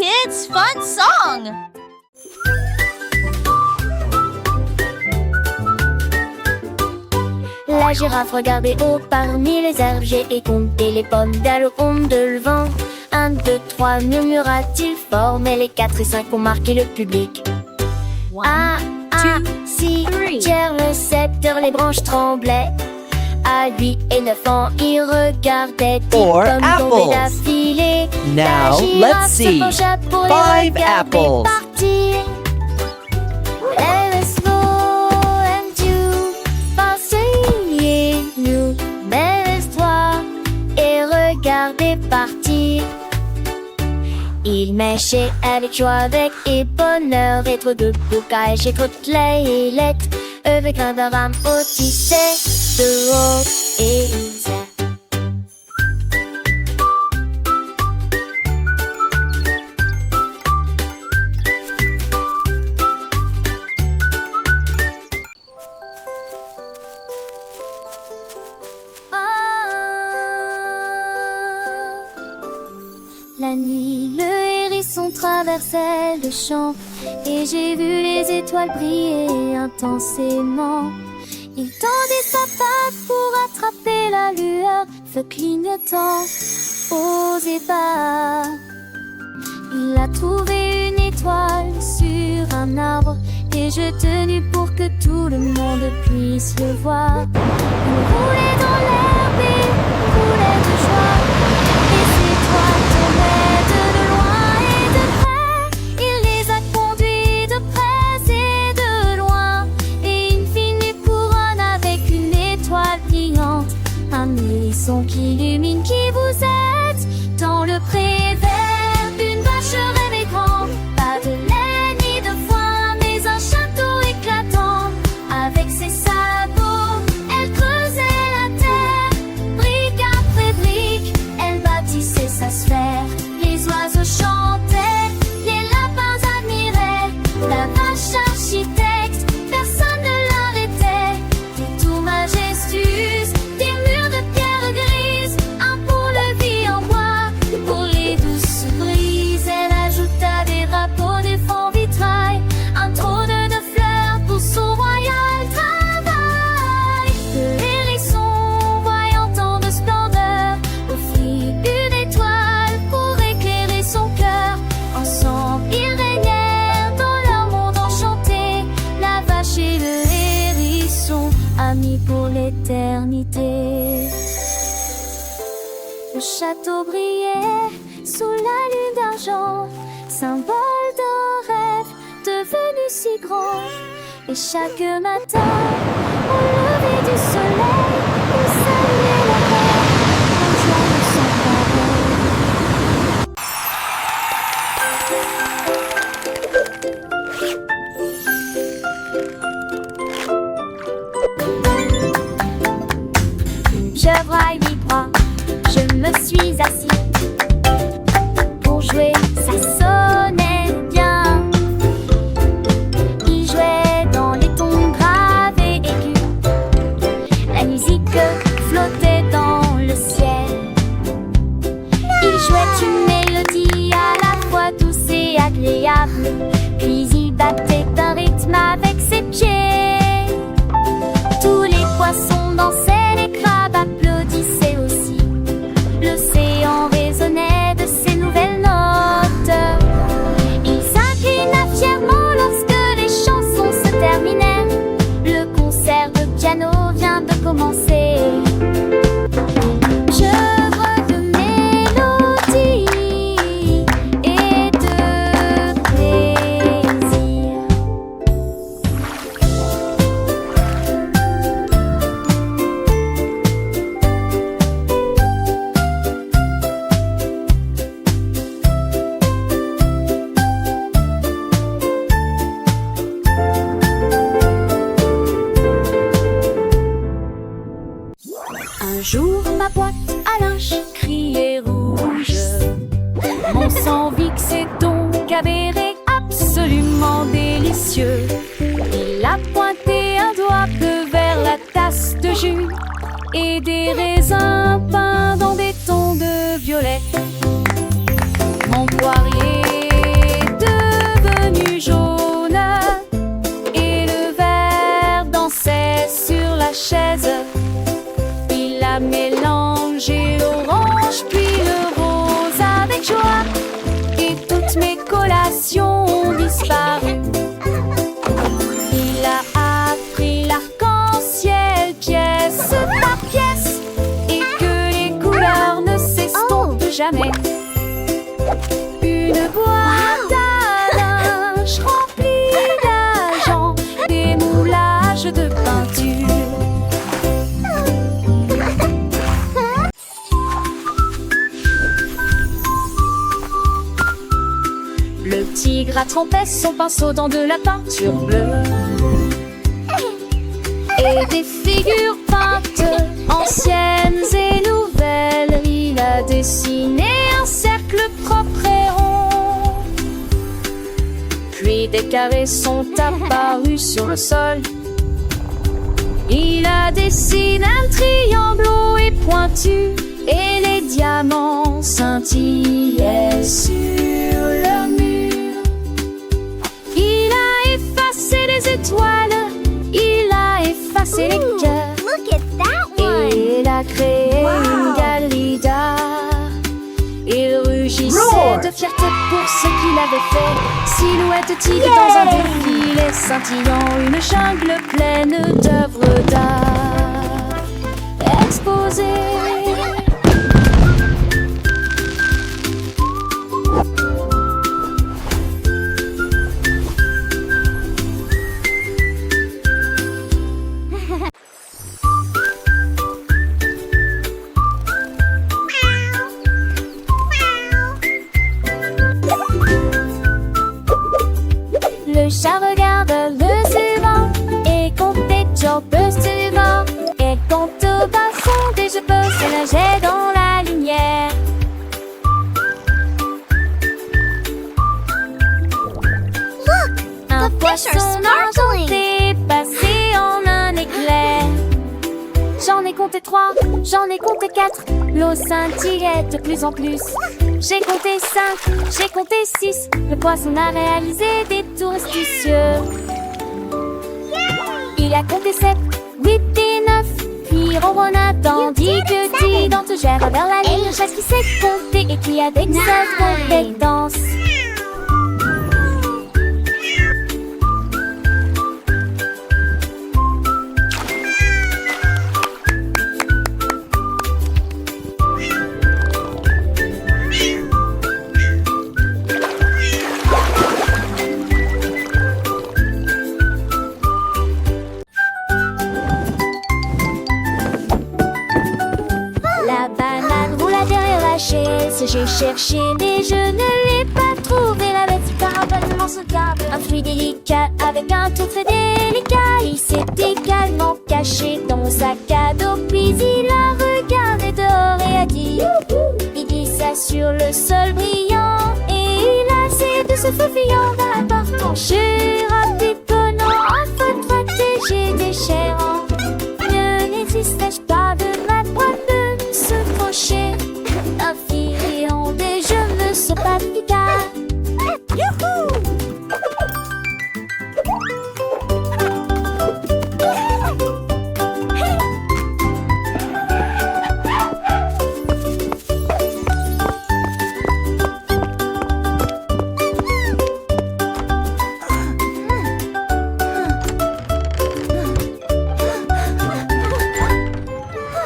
kids' fun song. La girafe regardait haut parmi les herbes. J'ai compté les pommes d'un onde de le vent. 1, 2, 3, murmura-t-il fort. Mais les 4 et 5 ont marqué le public. 1, 2, 6, tiers le 7 heures, les branches tremblaient. À 8 et 9 ans, il regardait 10 pommes tomber d'affilée. Now, let's see. 5 apples. Regardez partir. Il mâchait avec joie, avec et bonheur, et trop de boucailles et côtelettes, avec un d'arame au tisset de haut et zère. La nuit, le hérisson traversait le champ et j'ai vu les étoiles briller intensément. Il tendait sa patte pour attraper la lueur, feu clignotant aux ébats. Il a trouvé une étoile sur un arbre et je tenus pour que tout le monde puisse le voir. Il roulait dans l'herbe et roulait de joie. Les étoiles tombaient de loin et de près. Il les a conduits de près et de loin. Et une fine couronne avec une étoile brillante. Un hérisson qui illumine qui vous êtes dans le pré vert. Une vache rêve grand, pas de lait ni de foin, mais un château éclatant. Avec ses sabots, elle creusait la terre. Brique après brique, elle bâtissait sa sphère. Les oiseaux chantaient, les lapins admiraient. La vache architecte, personne ne l'arrêtait. Des tours majestueuses, des murs de pierre grise, un pont-levis en bois pour les douces brises. Elle ajouta des drapeaux, des fonds vitrail, un trône de fleurs pour son royal travail. Le hérisson, voyant tant de splendeur, offrit une étoile pour éclairer son cœur. Ensemble, ils régnèrent dans leur monde enchanté. La vache et le hérisson, amis pour l'éternité. Le château brillait sous la lune d'argent, symbole d'un rêve devenu si grand. Et chaque matin, au lever du soleil, il saluait la terre en jouant de son chevreuil vibrant, je me suis assis pour jouer, ça sonnait bien. Il jouait dans les tons graves et aigus, la musique flottait dans le ciel. Il jouait une mélodie à la fois douce et agréable, puis il battait un rythme avec ses pieds. Tous les poissons dansaient, les crabes applaudissaient aussi. L'océan résonnait de ses nouvelles notes. Il s'inclina fièrement lorsque les chansons se terminaient. Le concert de piano vient de commencer. J'œuvre de mélodie et de plaisir. Un jour, ma boîte à linge criait rouge. Mon sang vixé donc avéré absolument délicieux. Il a pointé un doigt bleu vers la tasse de jus et des raisins peints dans des tons de violet. Mon poirier jamais. Une boîte à linge remplie d'argent, des moulages de peinture. Le tigre a trempé son pinceau dans de la peinture bleue. Et des figures peintes, anciennes et nouvelles, il a dessiné un cercle propre et rond. Puis des carrés sont apparus sur le sol. Il a dessiné un triangle haut et pointu, et les diamants scintillaient sur le mur. Il a effacé les étoiles, il a effacé les cœurs. Look at that one! Et il a créé une galerie d'art. Il rugissait de fierté pour ce qu'il avait fait. Silhouette tigre dans un défilé scintillant, une jungle pleine d'œuvres d'art exposées. Le chat regarde le suivant et compte des jambes suivants. Et compte au bas fond des jeux se nager dans la lumière. Look! Un The fish are poisson snorkeling! argenté passé en un éclair. J'en ai compté 3, j'en ai compté 4. L'eau scintillait de plus en plus. J'ai compté 5, j'ai compté 6. Le poisson a réalisé des tours astucieux. Il a compté 7, 8 et 9. Puis ronronna tandis que Didante gère vers la ligne. Le chasse qui sait compter et qui a d'excellentes compétences. La banane roule derrière la chaise. J'ai cherché mais je ne l'ai pas trouvé. La bête caravane morceau d'arbre, un fruit délicat avec un tour très délicat. Il s'est également caché dans mon sac à dos. Puis il a regardé dehors et a dit: il glissa sur le sol brillant. Et il a essayé de se faufiler en la porte. Mon chéri